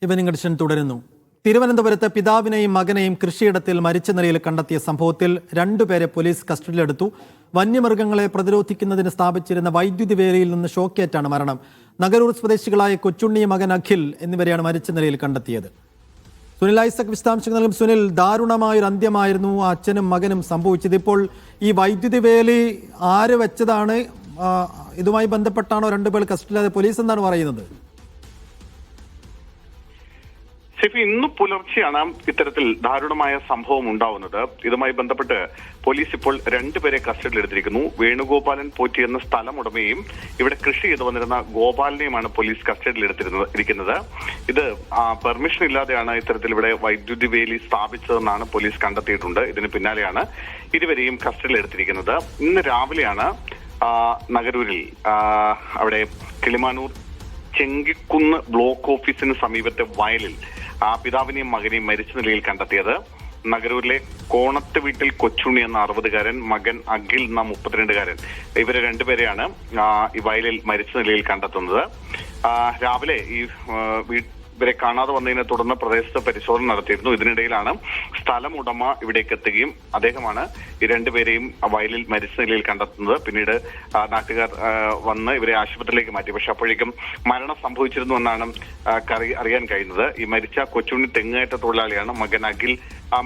Evening edition തുടരുന്നു. തിരുവനന്തപുരത്ത് പിതാവിനെയും മകനെയും കൃഷിയിടത്തിൽ മരിച്ച നിലയിൽ കണ്ടെത്തിയ സംഭവത്തിൽ രണ്ടുപേരെ പോലീസ് കസ്റ്റഡിയിലെടുത്തു. വന്യമൃഗങ്ങളെ പ്രതിരോധിക്കുന്നതിന് സ്ഥാപിച്ചിരുന്ന വൈദ്യുതി വേലിയിൽ നിന്ന് ഷോക്കേറ്റാണ് മരണം. നഗരൂർ സ്വദേശികളായ കൊച്ചുണ്ണി, മകൻ അഖിൽ എന്നിവരെയാണ് മരിച്ച നിലയിൽ കണ്ടെത്തിയത്. സുനിൽ ഐസക് വിശദാംശങ്ങൾ നൽകും. സുനിൽ, ദാരുണമായൊരു അന്ത്യമായിരുന്നു അച്ഛനും മകനും സംഭവിച്ചത്. ഇപ്പോൾ ഈ വൈദ്യുതി വേലി ആര് വെച്ചതാണ്? ഇതുമായി ബന്ധപ്പെട്ടാണോ രണ്ടുപേർ കസ്റ്റഡിയിലായത്? പോലീസ് എന്താണ് പറയുന്നത്? ഇന്ന് പുലർച്ചെയാണ് ഇത്തരത്തിൽ ദാരുണമായ സംഭവം ഉണ്ടാവുന്നത്. ഇതുമായി ബന്ധപ്പെട്ട് പോലീസ് ഇപ്പോൾ രണ്ടുപേരെ കസ്റ്റഡിയിലെടുത്തിരിക്കുന്നു. വേണുഗോപാലൻ പോറ്റി എന്ന സ്ഥലമുടമയും ഇവിടെ കൃഷി ചെയ്തു വന്നിരുന്ന ഗോപാലിനെയുമാണ് പോലീസ് കസ്റ്റഡിയിലെടുത്തിരിക്കുന്നത്. ഇത് പെർമിഷൻ ഇല്ലാതെയാണ് ഇത്തരത്തിൽ ഇവിടെ വൈദ്യുതി വേലി സ്ഥാപിച്ചതെന്നാണ് പോലീസ് കണ്ടെത്തിയിട്ടുണ്ട്. ഇതിന് പിന്നാലെയാണ് ഇരുവരെയും കസ്റ്റഡിയിലെടുത്തിരിക്കുന്നത്. ഇന്ന് രാവിലെയാണ് നഗരൂരിൽ അവിടെ കിളിമാനൂർ ചെങ്കിക്കുന്ന് ബ്ലോക്ക് ഓഫീസിന് സമീപത്തെ വയലിൽ പിതാവിനെയും മകനെയും മരിച്ച നിലയിൽ കണ്ടെത്തിയത്. നഗരൂരിലെ കോണത്ത് വീട്ടിൽ കൊച്ചുണ്ണി എന്ന 60-കാരൻ, മകൻ അഖിൽ എന്ന 32-കാരൻ, ഇവരെ രണ്ടുപേരെയാണ് ഈ വയലിൽ മരിച്ച നിലയിൽ കണ്ടെത്തുന്നത്. രാവിലെ ഇവരെ കാണാതെ വന്നതിനെ തുടർന്ന് പ്രദേശത്ത് പരിശോധന നടത്തിയിരുന്നു. ഇതിനിടയിലാണ് സ്ഥലം ഉടമ ഇവിടേക്ക് എത്തുകയും അദ്ദേഹമാണ് ഈ രണ്ടുപേരെയും വയലിൽ മരിച്ച നിലയിൽ കണ്ടെത്തുന്നത്. പിന്നീട് നാട്ടുകാർ വന്ന് ഇവരെ ആശുപത്രിയിലേക്ക് മാറ്റി. പക്ഷെ അപ്പോഴേക്കും മരണം സംഭവിച്ചിരുന്നു എന്നാണ് അറിയാൻ കഴിയുന്നത്. ഈ മരിച്ച കൊച്ചുണ്ണി തെങ്ങുകയറ്റ തൊഴിലാളിയാണ്. മകൻ അഖിൽ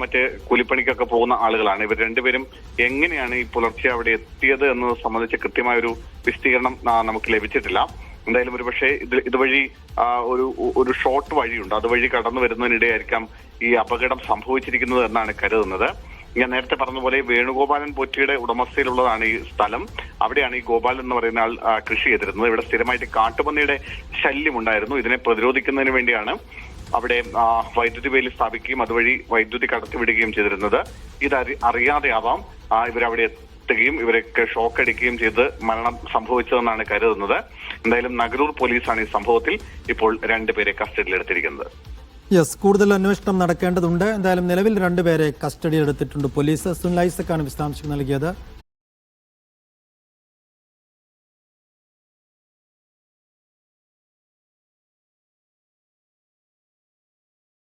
മറ്റേ കൂലിപ്പണിക്കൊക്കെ പോകുന്ന ആളുകളാണ്. ഇവർ രണ്ടുപേരും എങ്ങനെയാണ് ഈ പുലർച്ചെ അവിടെ എത്തിയത് എന്നത് സംബന്ധിച്ച് കൃത്യമായൊരു വിശദീകരണം നമുക്ക് ലഭിച്ചിട്ടില്ല. എന്തായാലും ഒരുപക്ഷെ ഇതുവഴി ഒരു ഷോർട്ട് വഴിയുണ്ട്, അതുവഴി കടന്നു വരുന്നതിനിടെയായിരിക്കാം ഈ അപകടം സംഭവിച്ചിരിക്കുന്നത് എന്നാണ് കരുതുന്നത്. ഞാൻ നേരത്തെ പറഞ്ഞതുപോലെ വേണുഗോപാലൻ പോറ്റിയുടെ ഉടമസ്ഥയിലുള്ളതാണ് ഈ സ്ഥലം. അവിടെയാണ് ഈ ഗോപാലൻ എന്ന് പറയുന്ന ആൾ കൃഷി ചെയ്തിരുന്നത്. ഇവിടെ സ്ഥിരമായിട്ട് കാട്ടുപന്നിയുടെ ശല്യം ഉണ്ടായിരുന്നു. ഇതിനെ പ്രതിരോധിക്കുന്നതിന് വേണ്ടിയാണ് അവിടെ വൈദ്യുതി വേലി സ്ഥാപിക്കുകയും അതുവഴി വൈദ്യുതി കടത്തിവിടുകയും ചെയ്തിരുന്നത്. ഇത് അറിയാതെയാവാം ഇവരവിടെ എത്തുകയും ഇവരൊക്കെ ഷോക്ക് അടിക്കുകയും ചെയ്ത് മരണം സംഭവിച്ചതെന്നാണ് കരുതുന്നത്. എന്തായാലും നഗരൂർ പോലീസാണ് ഈ സംഭവത്തിൽ ഇപ്പോൾ രണ്ടുപേരെ കസ്റ്റഡിയിലെടുത്തിരിക്കുന്നത്. കൂടുതൽ അന്വേഷണം നടക്കേണ്ടതുണ്ട്. എന്തായാലും നിലവിൽ രണ്ടുപേരെ കസ്റ്റഡിയിലെടുത്തിട്ടുണ്ട് പോലീസ്. സുനിൽ ഐസക്കാണ് വിശദാംശങ്ങൾ നൽകിയത്.